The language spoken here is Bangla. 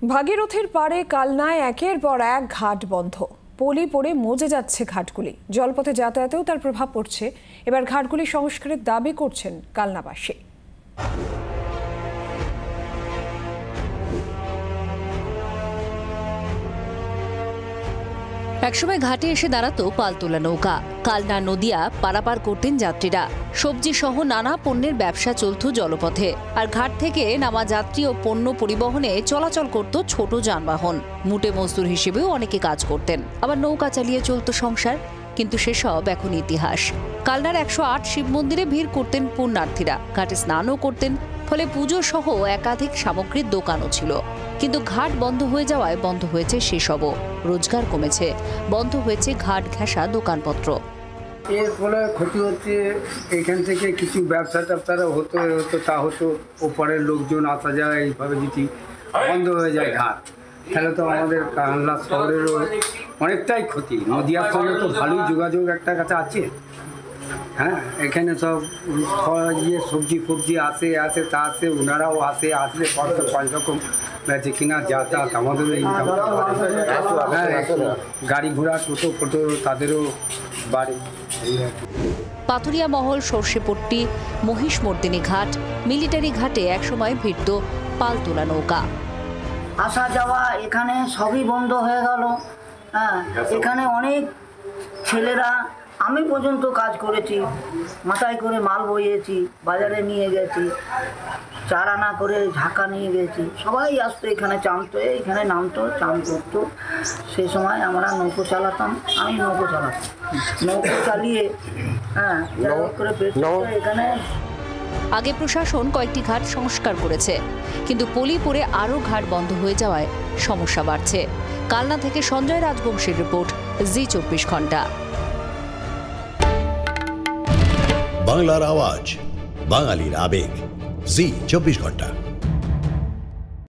ভাগীরথীর পাড়ে কালনায় একের পর এক ঘাট বন্ধ। পলি পড়ে মজে যাচ্ছে ঘাটগুলি। জলপথে যাতায়াতেও তার প্রভাব পড়ছে। এবার ঘাটগুলি সংস্কারের দাবি করছেন কালনাবাসী। একসময় ঘাটে এসে দাঁড়াতো পালতোলা নৌকা। কালনা নদিয়া পারাপার করতেন যাত্রীরা। সবজি সহ নানা পণ্যের ব্যবসা চলত জলপথে। আর ঘাট থেকে নামা যাত্রী ও পণ্য পরিবহনে চলাচল করত ছোট যানবাহন। মুটে মজদুর হিসেবেও অনেকে কাজ করতেন, আবার নৌকা চালিয়ে চলত সংসার। কিন্তু সেসব এখন ইতিহাস। কালনার 108 শিব মন্দিরে ভিড় করতেন পুণ্যার্থীরা, ঘাটে স্নানও করতেন। ফলে পুজো সহ একাধিক সামগ্রীর দোকানও ছিল। কিন্তু ঘাট বন্ধ হয়ে যাওয়ায় বন্ধ হয়েছে সেসবও। রোজগার কমেছে, বন্ধ হয়েছে ঘাট ঘেঁষা দোকানপত্র। এর ফলে ক্ষতি হচ্ছে, এখান থেকে কিছু ব্যবসা ট্যাবসারা হতো তা হতো। ওপারের লোকজন আসা যায়, এইভাবে যদি বন্ধ হয়ে যায় ঘাট, তাহলে তো আমাদের কালনা শহরেরও অনেকটাই ক্ষতি। নদিয়ার সঙ্গে তো ভালোই যোগাযোগ একটা কাছে আছে। হ্যাঁ, এখানে সব সবজি ফবজি আসে তা আসে, ওনারাও আসলে 5 রকম বেঁচে কিনা যাতায়াত আমাদেরও ইনকাম। হ্যাঁ, গাড়ি ঘোড়া টোটো ফোটো তাদেরও বাড়ে। পাথুরিয়া মহল, সর্ষেপট্টি, মহিষমর্দিনী ঘাট, মিলিটারি ঘাটে একসময় ভিড়ত পালতোলা নৌকা। আসা যাওয়া এখানে সবই বন্ধ হয়ে গেল। হ্যাঁ, এখানে অনেক ছেলেরা, আমি পর্যন্ত কাজ করেছি, মাথায় করে মাল বইয়েছি, বাজারে নিয়ে গেছি, চার আনা করে ঢাকা নিয়ে গেছি। সবাই আসতো এখানে, চামতো, এখানে নামতো, চান করতো। সে সময় আমরা নৌকো চালাতাম, আমি নৌকো চালাতাম। নৌকো চালিয়ে করে এখানে। আগে প্রশাসন কয়েকটি ঘাট সংস্কার করেছে, কিন্তু পলি পড়ে আরও ঘাট বন্ধ হয়ে যাওয়ায় সমস্যা বাড়ছে। কালনা থেকে সঞ্জয় রাজবংশীর রিপোর্ট, জি 24 ঘন্টা। বাংলার আওয়াজ, বাঙালির আবেগ, জি 24 ঘন্টা।